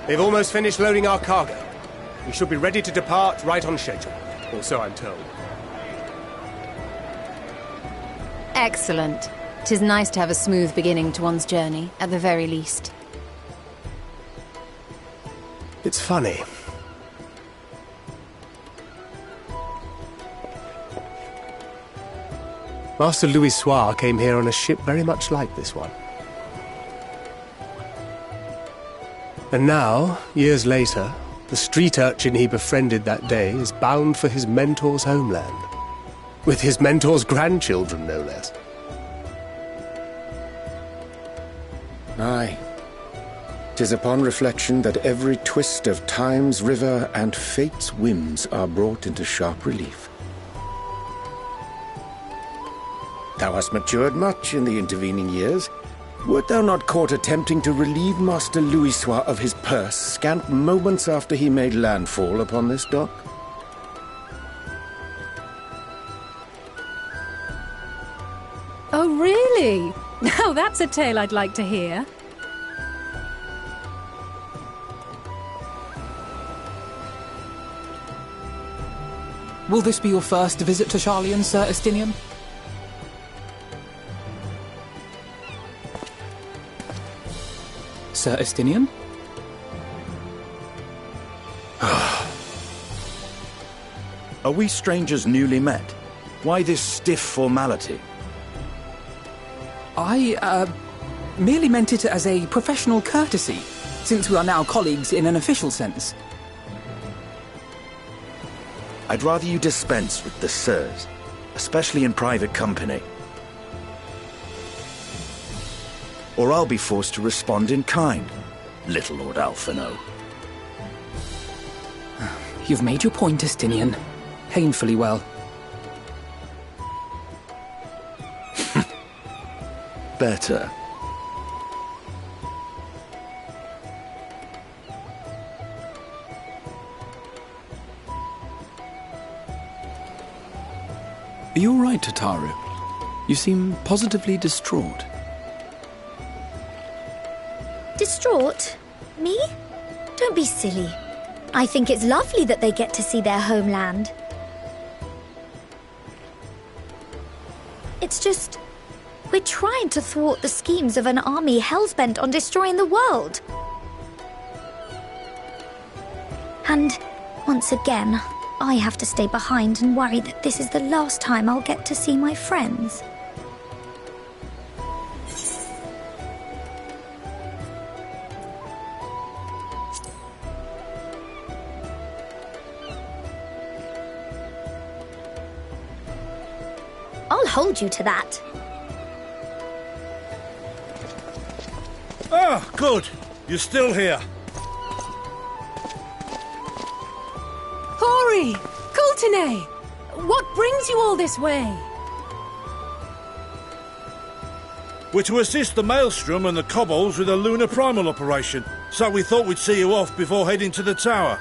They've almost finished loading our cargo. We should be ready to depart right on schedule, or so I'm told. Excellent. 'Tis nice to have a smooth beginning to one's journey, at the very least. It's funny. Master Louis Soir came here on a ship very much like this one. And now, years later, the street urchin he befriended that day is bound for his mentor's homeland. With his mentor's grandchildren, no less. Aye. 'Tis upon reflection that every twist of time's river and fate's whims are brought into sharp relief. Thou hast matured much in the intervening years. Wert thou not caught attempting to relieve Master Louis Soir of his purse scant moments after he made landfall upon this dock? Oh, really? Now that's a tale I'd like to hear. Will this be your first visit to Charlian, Sir Estinian? Sir Estinian? Are we strangers newly met? Why this stiff formality? I, merely meant it as a professional courtesy, since we are now colleagues in an official sense. I'd rather you dispense with the sirs, especially in private company. Or I'll be forced to respond in kind, little Lord Alphino. You've made your point, Estinian. Painfully well. Better. Are you all right, Tataru? You seem positively distraught. Distraught? Me? Don't be silly. I think it's lovely that they get to see their homeland. It's just... we're trying to thwart the schemes of an army hellbent on destroying the world. And, once again, I have to stay behind and worry that this is the last time I'll get to see my friends. I'll hold you to that. Ah, good. You're still here. Hori! Coulternay! What brings you all this way? We're to assist the Maelstrom and the Kobolds with a lunar primal operation, so we thought we'd see you off before heading to the tower.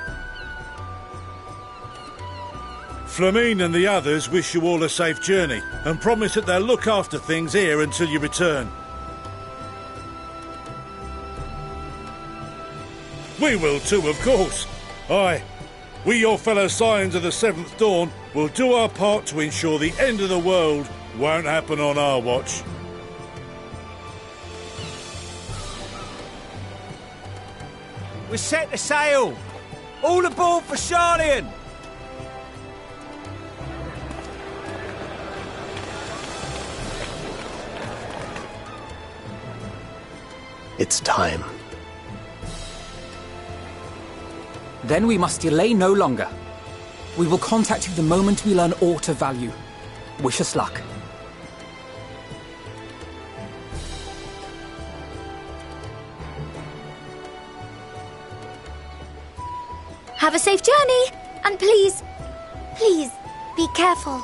Flamine and the others wish you all a safe journey and promise that they'll look after things here until you return. We will too, of course. Aye. We, your fellow Scions of the Seventh Dawn, will do our part to ensure the end of the world won't happen on our watch. We're set to sail! All aboard for Charlian! It's time. Then we must delay no longer. We will contact you the moment we learn aught of value. Wish us luck. Have a safe journey, and please, please, be careful.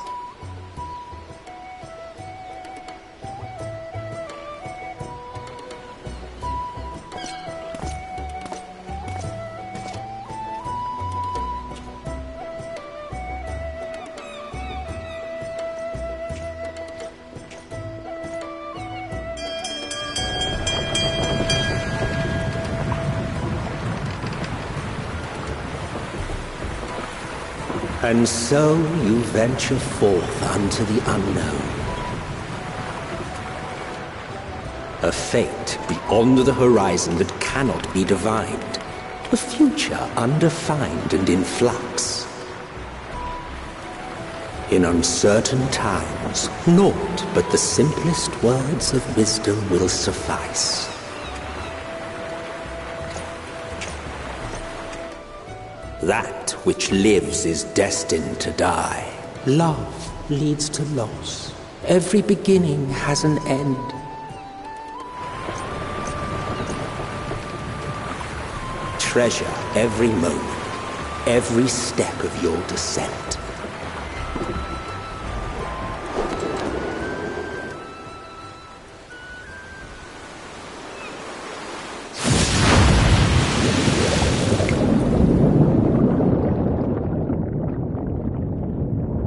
And so you venture forth unto the unknown. A fate beyond the horizon that cannot be divined. A future undefined and in flux. In uncertain times, naught but the simplest words of wisdom will suffice. That which lives is destined to die. Love leads to loss. Every beginning has an end. Treasure every moment, every step of your descent.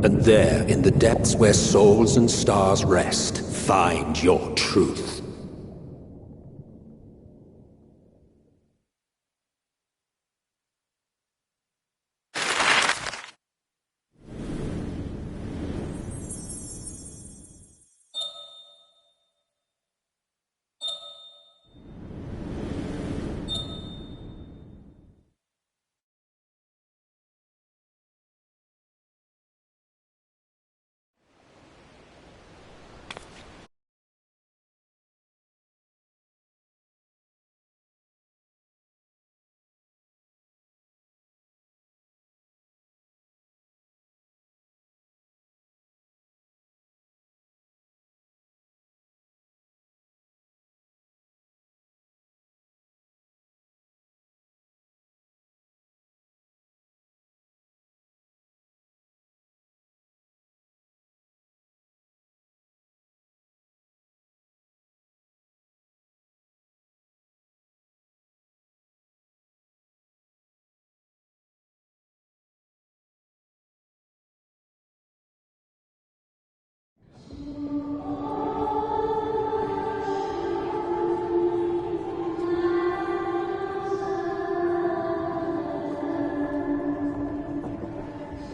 And there, in the depths where souls and stars rest, find your truth.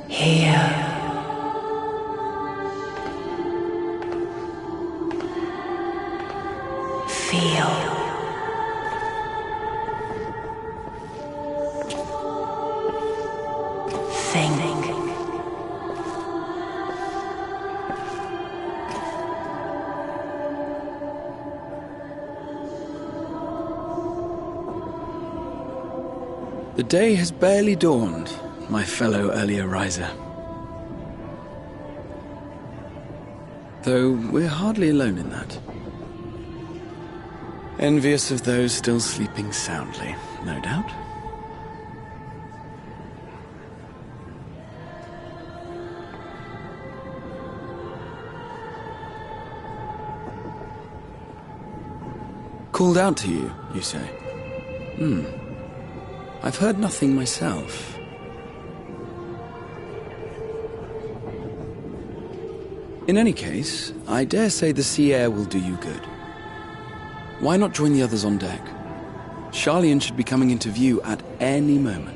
Here. Feel. Think. The day has barely dawned, my fellow earlier riser. Though we're hardly alone in that. Envious of those still sleeping soundly, no doubt. Called out to you, you say? I've heard nothing myself. In any case, I dare say the sea air will do you good. Why not join the others on deck? Charlian should be coming into view at any moment.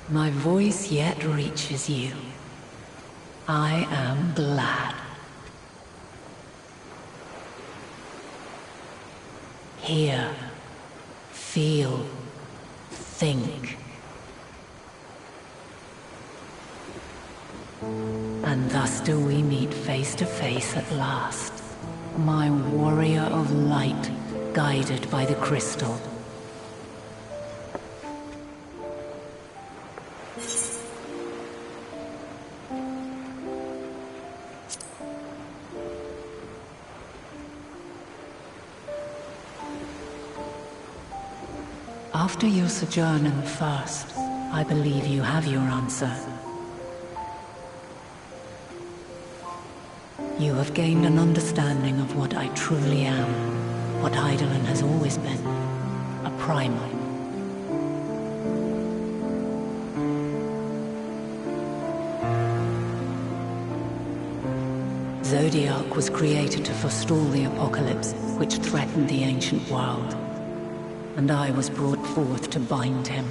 My voice yet reaches you. I am glad. Hear, feel, think. And thus do we meet face to face at last. My warrior of light, guided by the crystal. After your sojourn in the First, I believe you have your answer. You have gained an understanding of what I truly am, what Eidolon has always been, a primal. Zodiac was created to forestall the apocalypse which threatened the ancient world, and I was brought forth to bind him.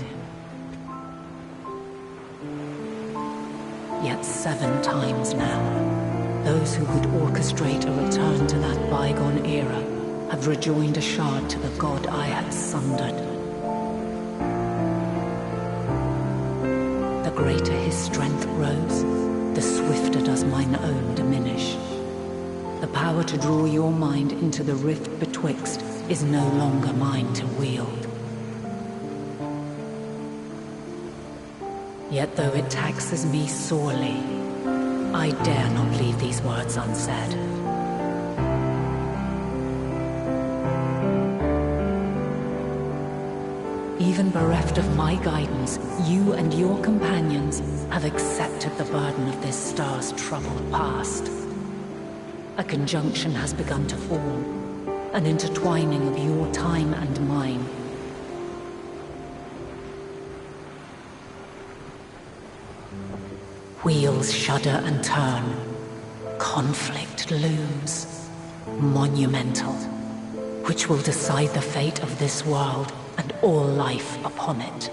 Yet 7 times now, those who would orchestrate a return to that bygone era have rejoined a shard to the god I had sundered. The greater his strength grows, the swifter does mine own diminish. The power to draw your mind into the rift betwixt is no longer mine to wield. Yet though it taxes me sorely, I dare not leave these words unsaid. Even bereft of my guidance, you and your companions have accepted the burden of this star's troubled past. A conjunction has begun to form, an intertwining of your time and mine. Wheels shudder and turn. Conflict looms. Monumental. Which will decide the fate of this world and all life upon it.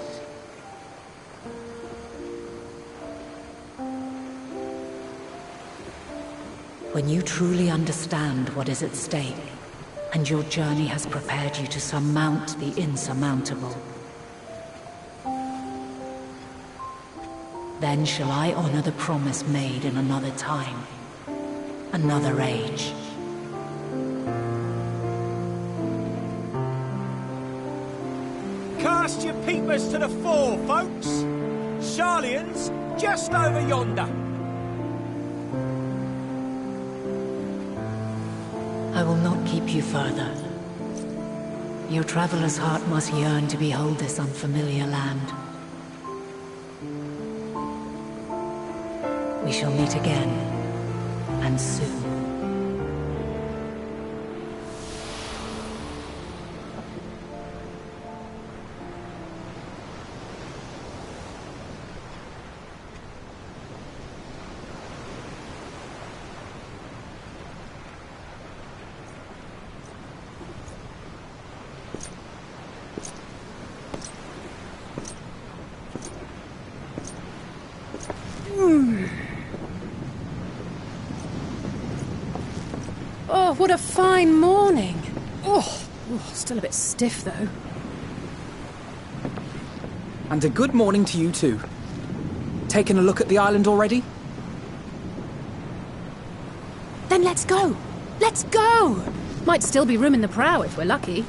When you truly understand what is at stake, and your journey has prepared you to surmount the insurmountable, then shall I honor the promise made in another time, another age. Cast your peepers to the fore, folks. Sharlayan's just over yonder. I will not keep you further. Your traveler's heart must yearn to behold this unfamiliar land. We shall meet again, and soon. Oh, what a fine morning. Oh, still a bit stiff, though. And a good morning to you too. Taking a look at the island already? Then let's go. Let's go! Might still be room in the prow if we're lucky.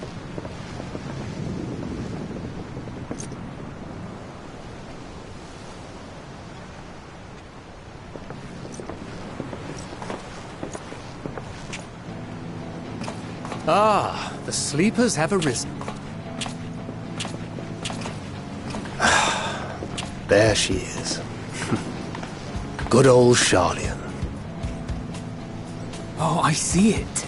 Ah, the sleepers have arisen. There she is. Good old Sharlayan. Oh, I see it.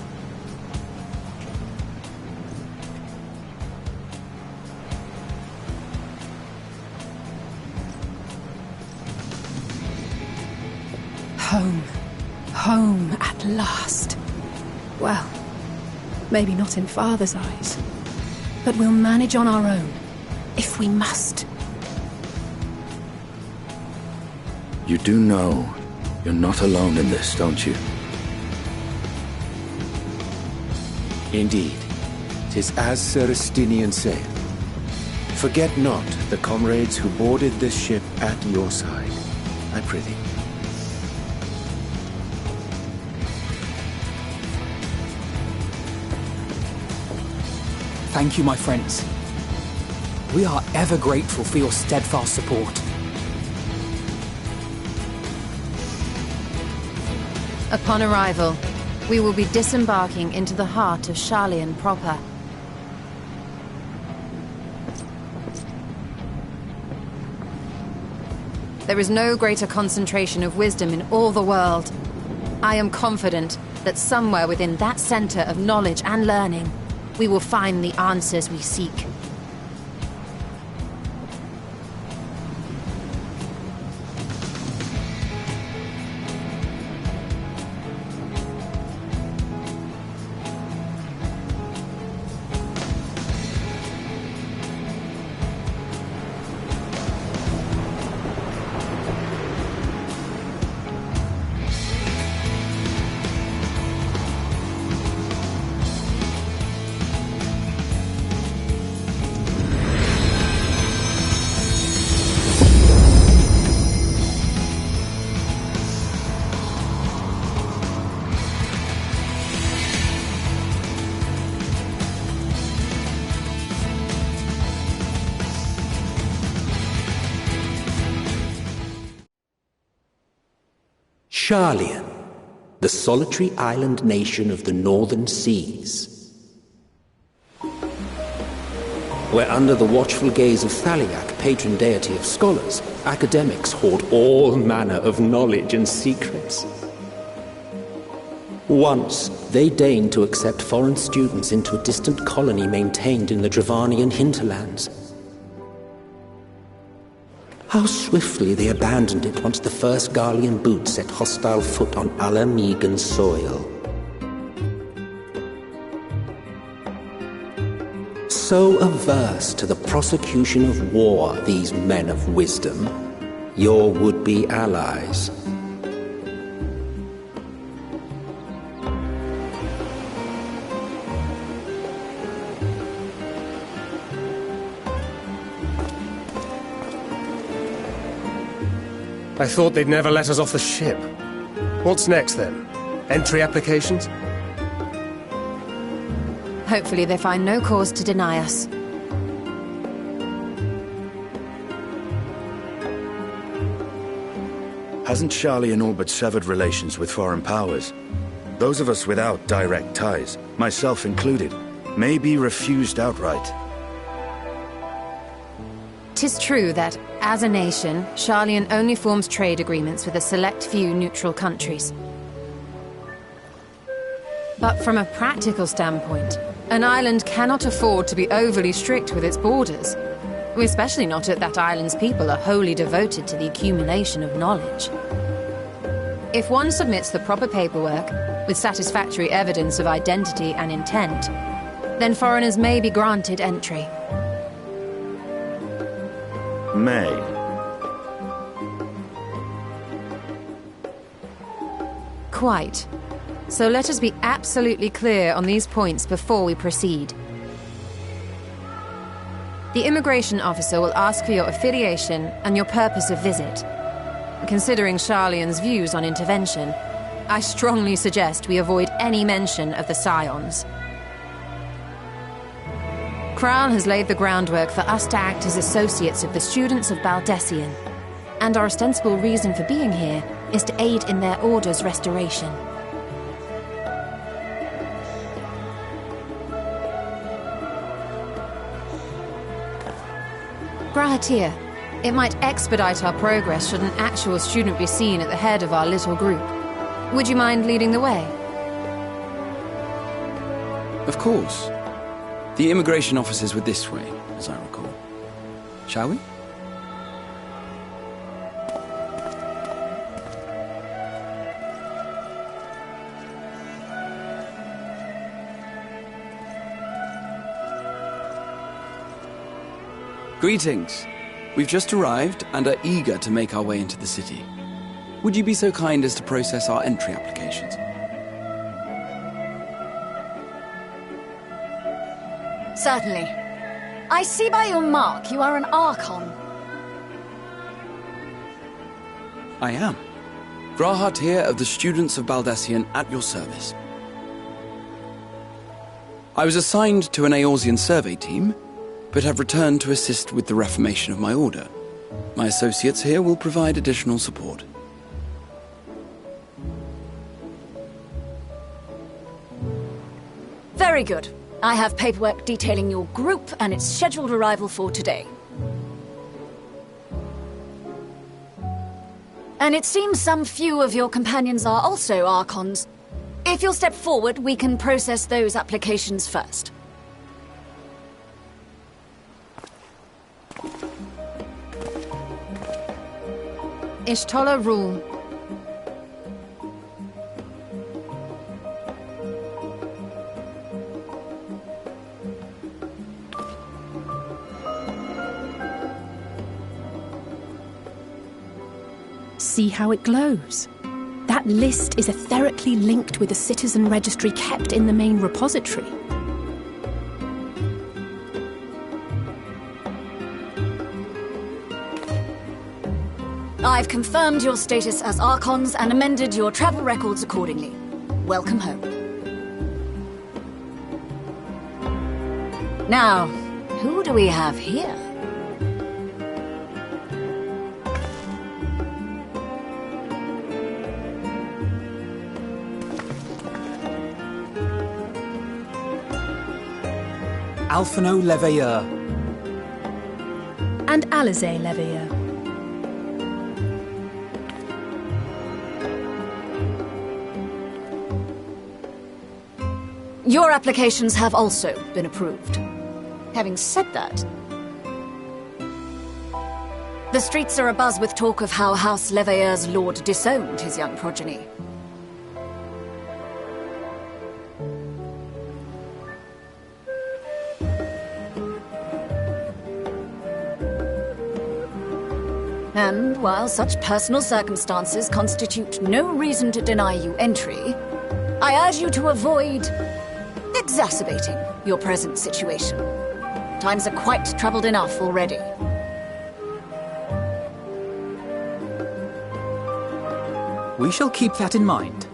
Home. Home at last. Well, maybe not in Father's eyes, but we'll manage on our own, if we must. You do know you're not alone in this, don't you? Indeed, 'tis as Sir Estinian said. Forget not the comrades who boarded this ship at your side, I prithee. Thank you, my friends. We are ever grateful for your steadfast support. Upon arrival, we will be disembarking into the heart of Sharlayan proper. There is no greater concentration of wisdom in all the world. I am confident that somewhere within that center of knowledge and learning, we will find the answers we seek. Sharlayan, the solitary island nation of the northern seas. Where under the watchful gaze of Thaliak, patron deity of scholars, academics hoard all manner of knowledge and secrets. Once, they deigned to accept foreign students into a distant colony maintained in the Dravanian hinterlands. How swiftly they abandoned it once the first Garlean boot set hostile foot on Alamegan soil. So averse to the prosecution of war, these men of wisdom, your would-be allies. I thought they'd never let us off the ship. What's next, then? Entry applications? Hopefully they find no cause to deny us. Hasn't Sharlayan all but severed relations with foreign powers? Those of us without direct ties, myself included, may be refused outright. 'Tis true that, as a nation, Sharlayan only forms trade agreements with a select few neutral countries. But from a practical standpoint, an island cannot afford to be overly strict with its borders, especially not if that island's people are wholly devoted to the accumulation of knowledge. If one submits the proper paperwork, with satisfactory evidence of identity and intent, then foreigners may be granted entry. May. Quite. So let us be absolutely clear on these points before we proceed. The immigration officer will ask for your affiliation and your purpose of visit. Considering Sharlayan's views on intervention, I strongly suggest we avoid any mention of the Scions. Kral has laid the groundwork for us to act as associates of the students of Baldessian, and our ostensible reason for being here is to aid in their order's restoration. Grahatir, it might expedite our progress should an actual student be seen at the head of our little group. Would you mind leading the way? Of course. The immigration officers were this way, as I recall. Shall we? Greetings. We've just arrived and are eager to make our way into the city. Would you be so kind as to process our entry applications? Certainly. I see by your mark you are an Archon. I am. Grahatir of the Students of Baldessian at your service. I was assigned to an Eorzean survey team, but have returned to assist with the reformation of my order. My associates here will provide additional support. Very good. I have paperwork detailing your group and its scheduled arrival for today. And it seems some few of your companions are also Archons. If you'll step forward, we can process those applications first. Ishtola rule. See how it glows? That list is etherically linked with the citizen registry kept in the main repository. I've confirmed your status as Archons and amended your travel records accordingly. Welcome home. Now, who do we have here? Alphino Leveilleur. And Alize Leveilleur. Your applications have also been approved. Having said that, the streets are abuzz with talk of how House Leveilleur's lord disowned his young progeny. And while such personal circumstances constitute no reason to deny you entry, I urge you to avoid exacerbating your present situation. Times are quite troubled enough already. We shall keep that in mind.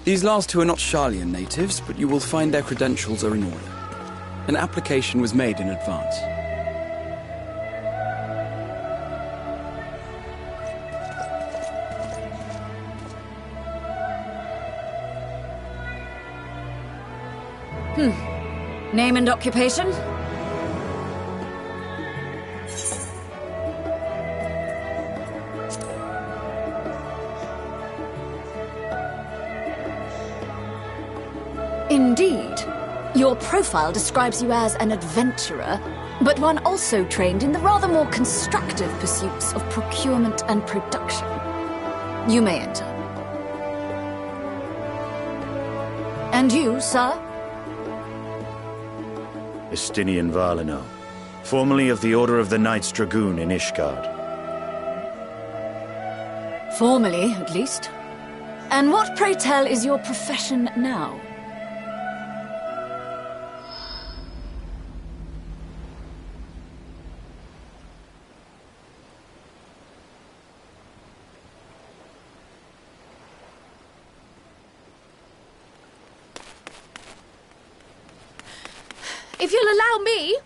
These last two are not Sharlayan natives, but you will find their credentials are in order. An application was made in advance. Name and occupation? Indeed. Your profile describes you as an adventurer, but one also trained in the rather more constructive pursuits of procurement and production. You may enter. And you, sir? Estinian Valino, formerly of the Order of the Knights Dragoon in Ishgard. Formerly, at least. And what, pray tell, is your profession now? If you'll allow me...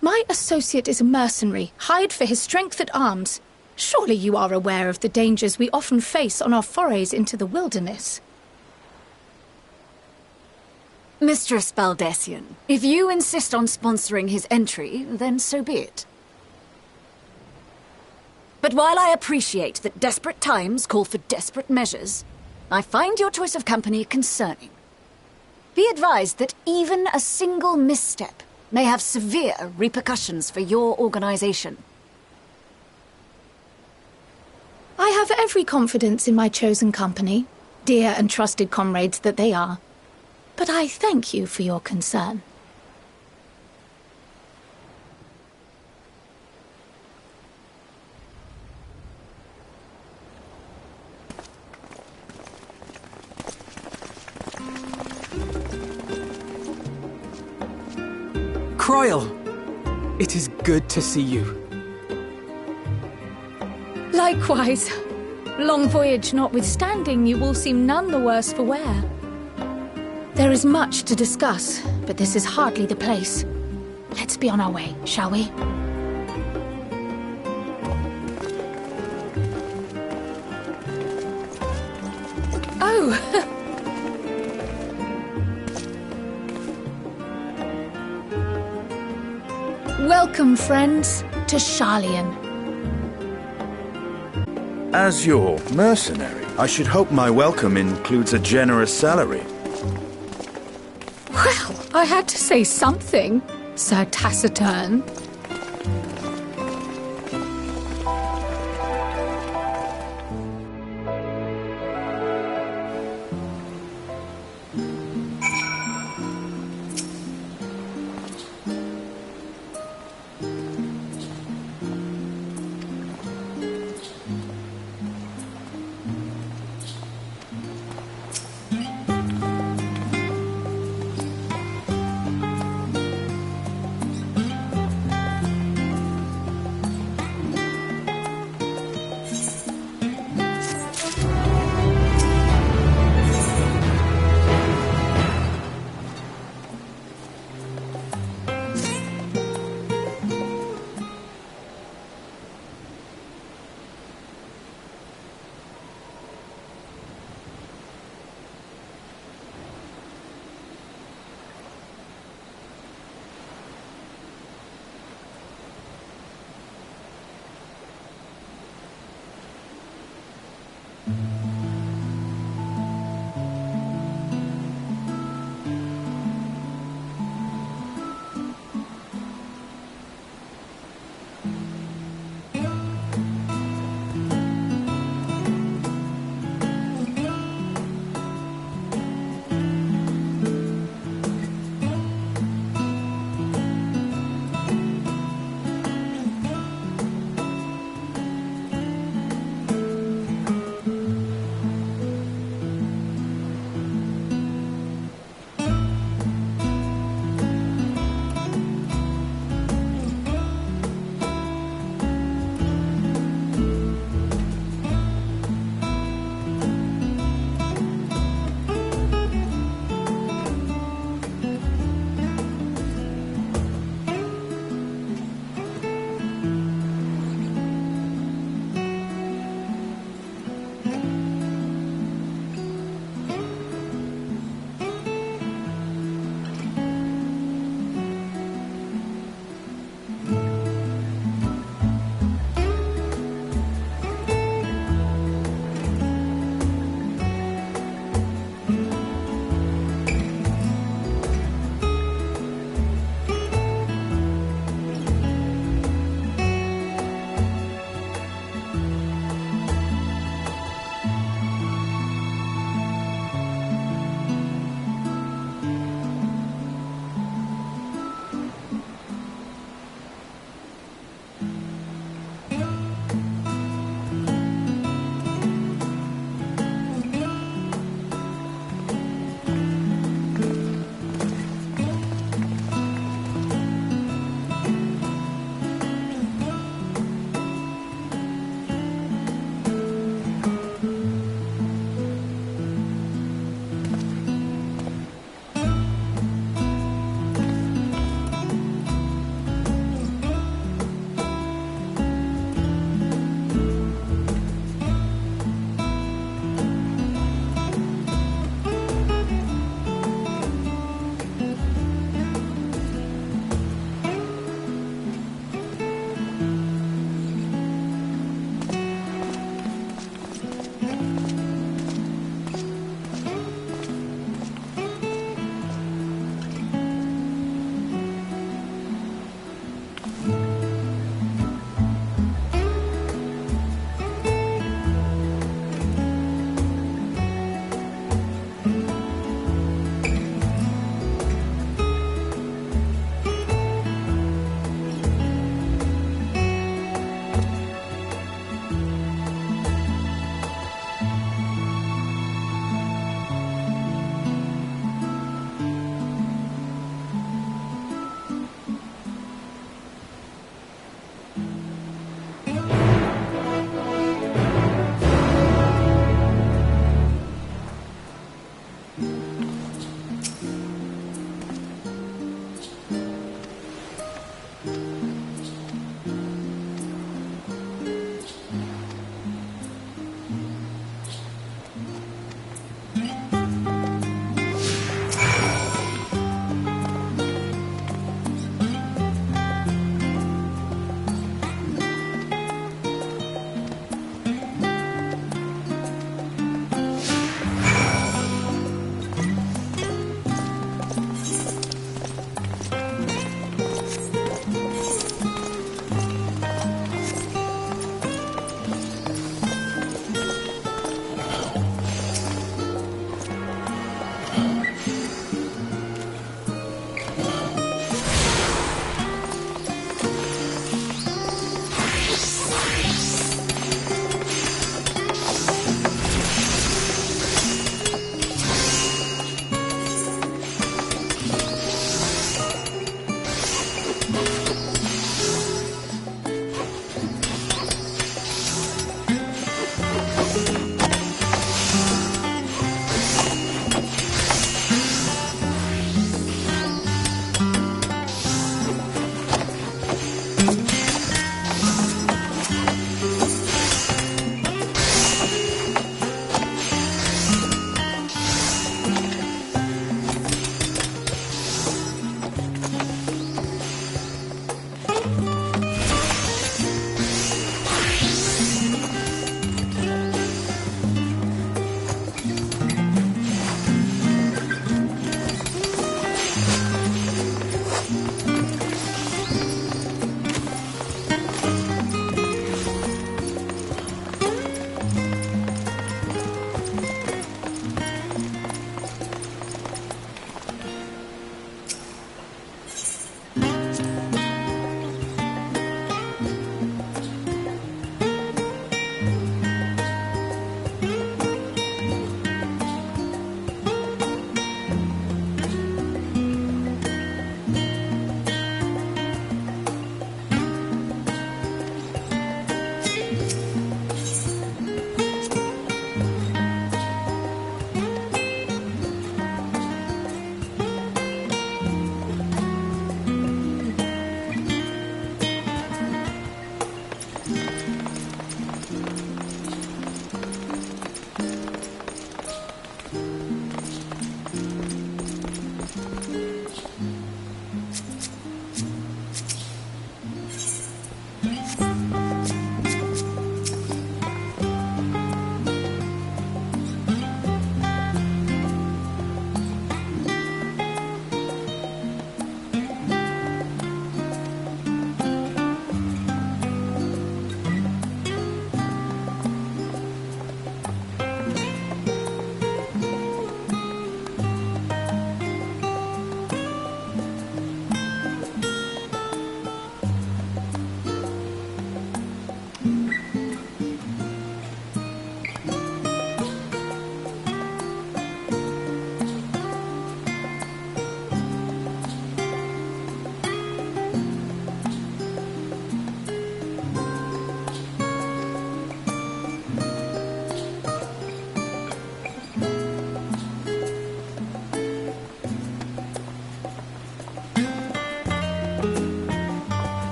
My associate is a mercenary, hired for his strength at arms. Surely you are aware of the dangers we often face on our forays into the wilderness. Mistress Baldessian, if you insist on sponsoring his entry, then so be it. But while I appreciate that desperate times call for desperate measures, I find your choice of company concerning. Be advised that even a single misstep may have severe repercussions for your organization. I have every confidence in my chosen company, dear and trusted comrades that they are. But I thank you for your concern. Croyle! It is good to see you. Likewise. Long voyage notwithstanding, you all seem none the worse for wear. There is much to discuss, but this is hardly the place. Let's be on our way, shall we? Oh! Welcome, friends, to Sharlayan. As your mercenary, I should hope my welcome includes a generous salary. Well, I had to say something, Sir Taciturn.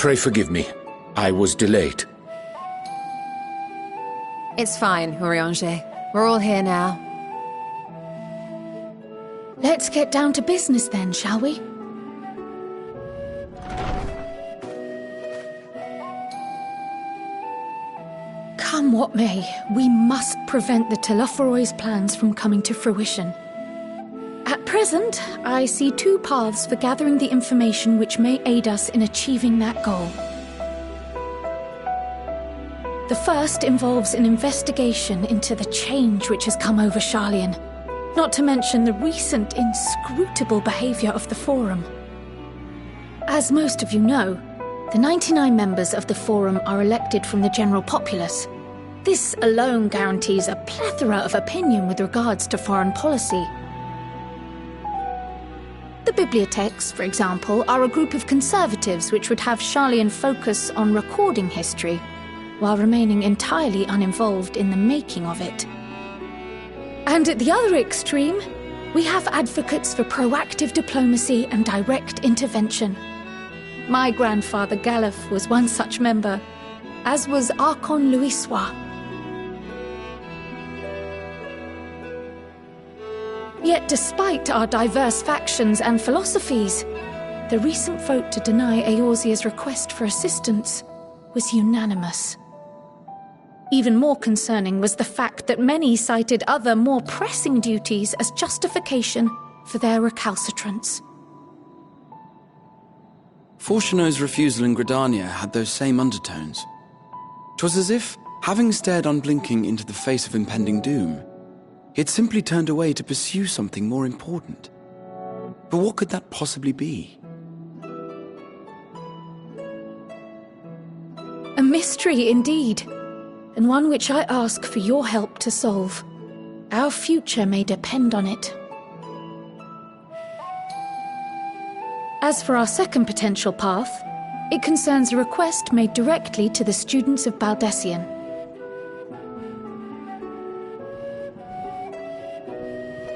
Pray forgive me. I was delayed. It's fine, Urianger. We're all here now. Let's get down to business then, shall we? Come what may, we must prevent the Telophoroi's plans from coming to fruition. At present, I see two paths for gathering the information which may aid us in achieving that goal. The first involves an investigation into the change which has come over Sharlayan, not to mention the recent inscrutable behavior of the Forum. As most of you know, the 99 members of the Forum are elected from the general populace. This alone guarantees a plethora of opinion with regards to foreign policy. The bibliotheques, for example, are a group of conservatives which would have Sharlayan focus on recording history, while remaining entirely uninvolved in the making of it. And at the other extreme, we have advocates for proactive diplomacy and direct intervention. My grandfather Galef was one such member, as was Archon Louisois. Yet despite our diverse factions and philosophies, the recent vote to deny Eorzea's request for assistance was unanimous. Even more concerning was the fact that many cited other, more pressing duties as justification for their recalcitrance. Fortuno's refusal in Gridania had those same undertones. 'Twas as if, having stared unblinking into the face of impending doom, he had simply turned away to pursue something more important. But what could that possibly be? A mystery indeed, and one which I ask for your help to solve. Our future may depend on it. As for our second potential path, it concerns a request made directly to the students of Baldessian.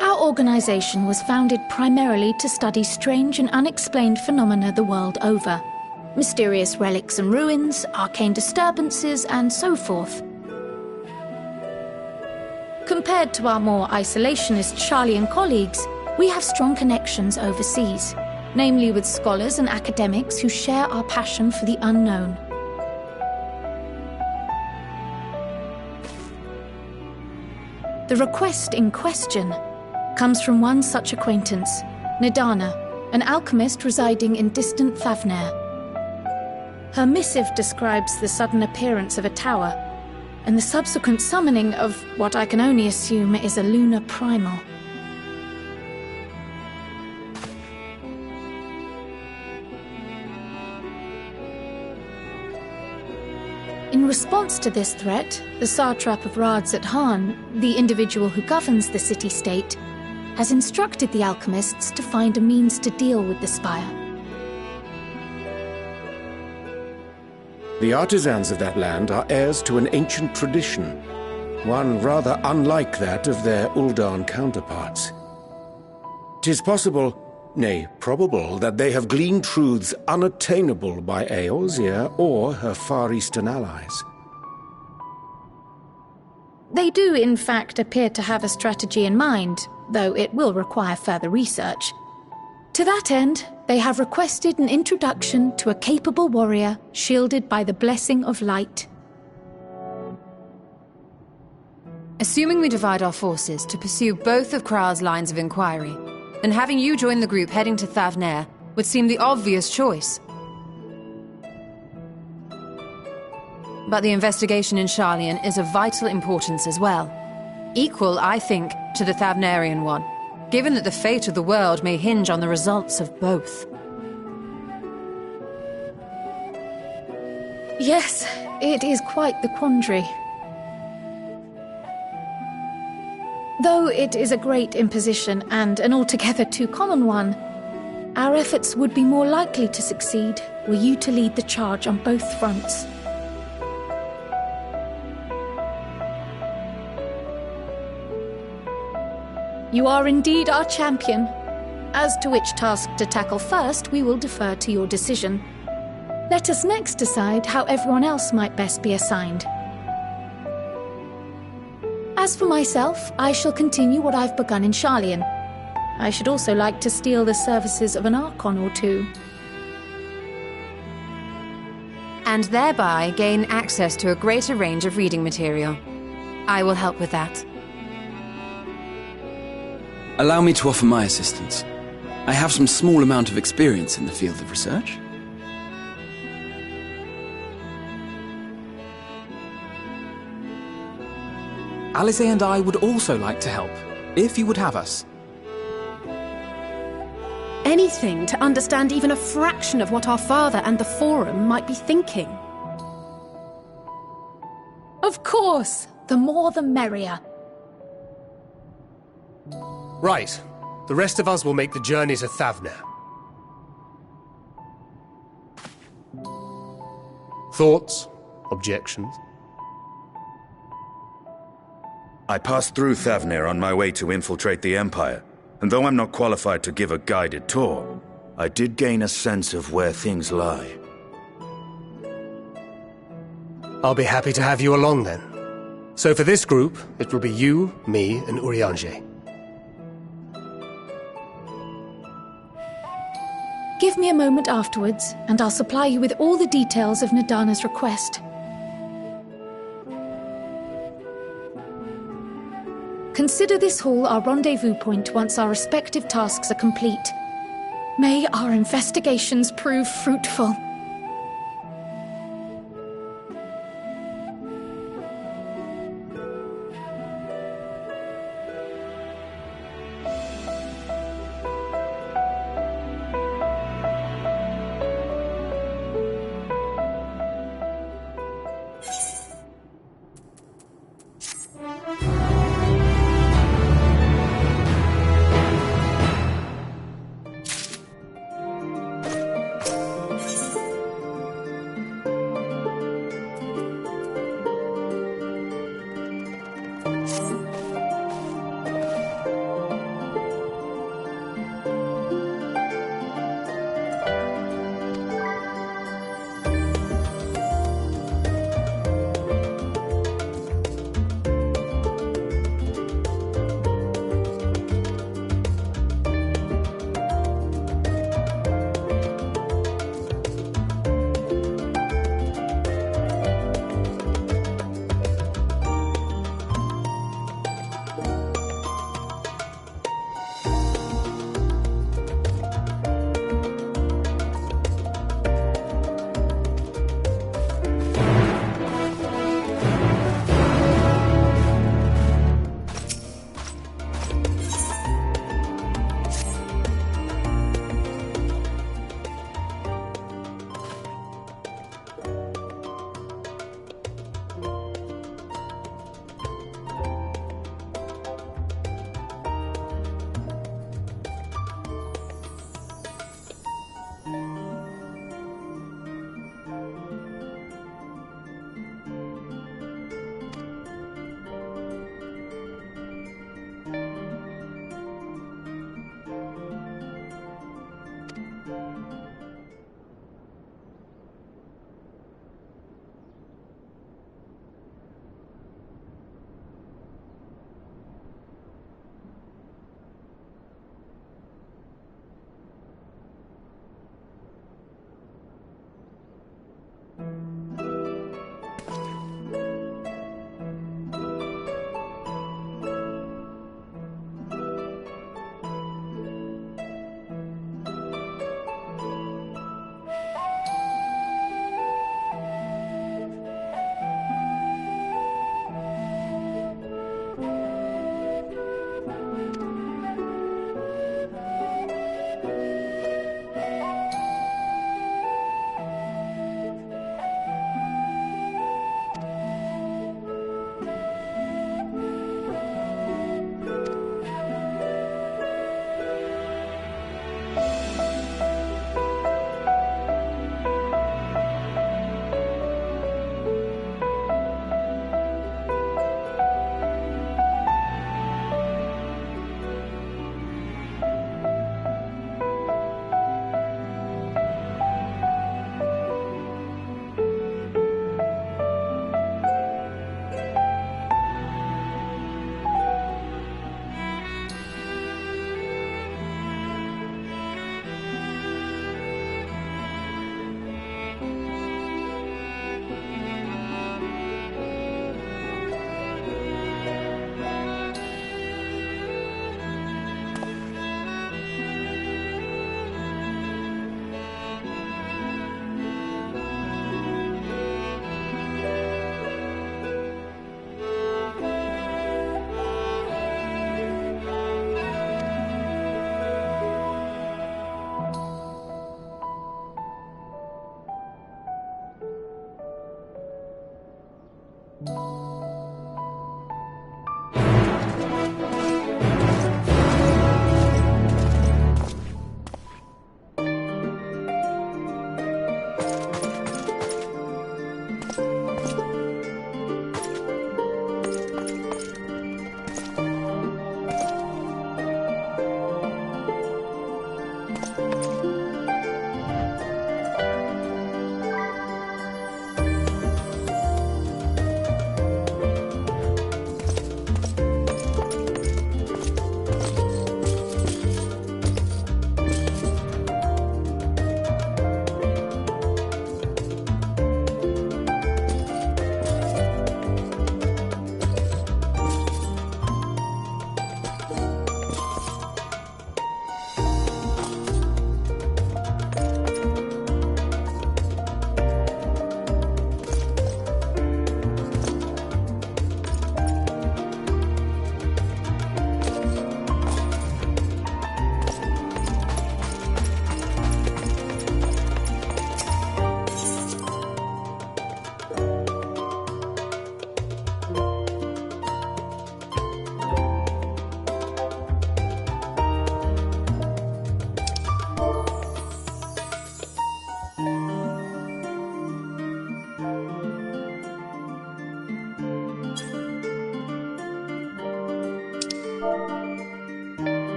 Our organization was founded primarily to study strange and unexplained phenomena the world over. Mysterious relics and ruins, arcane disturbances, and so forth. Compared to our more isolationist Sharlayan colleagues, we have strong connections overseas, namely with scholars and academics who share our passion for the unknown. The request in question comes from one such acquaintance, Nidana, an alchemist residing in distant Thavnair. Her missive describes the sudden appearance of a tower, and the subsequent summoning of what I can only assume is a lunar primal. In response to this threat, the satrap of Radzat-Han, the individual who governs the city-state, has instructed the alchemists to find a means to deal with the spire. The artisans of that land are heirs to an ancient tradition, one rather unlike that of their Uldan counterparts. 'Tis possible, nay, probable, that they have gleaned truths unattainable by Eorzea or her Far Eastern allies. They do, in fact, appear to have a strategy in mind, though it will require further research. To that end, they have requested an introduction to a capable warrior shielded by the blessing of light. Assuming we divide our forces to pursue both of Kral's lines of inquiry, then having you join the group heading to Thavnair would seem the obvious choice. But the investigation in Sharlayan is of vital importance as well. Equal, I think, to the Thavnarian one, given that the fate of the world may hinge on the results of both. Yes, it is quite the quandary. Though it is a great imposition and an altogether too common one, our efforts would be more likely to succeed were you to lead the charge on both fronts. You are indeed our champion. As to which task to tackle first, we will defer to your decision. Let us next decide how everyone else might best be assigned. As for myself, I shall continue what I've begun in Sharlayan. I should also like to steal the services of an Archon or two. And thereby gain access to a greater range of reading material. I will help with that. Allow me to offer my assistance. I have some small amount of experience in the field of research. Alize and I would also like to help, if you would have us. Anything to understand even a fraction of what our father and the Forum might be thinking. Of course! The more the merrier. Right. The rest of us will make the journey to Thavner. Thoughts? Objections? I passed through Thavner on my way to infiltrate the Empire, and though I'm not qualified to give a guided tour, I did gain a sense of where things lie. I'll be happy to have you along then. So for this group, it will be you, me, and Urianger. Give me a moment afterwards, and I'll supply you with all the details of Nadana's request. Consider this hall our rendezvous point once our respective tasks are complete. May our investigations prove fruitful.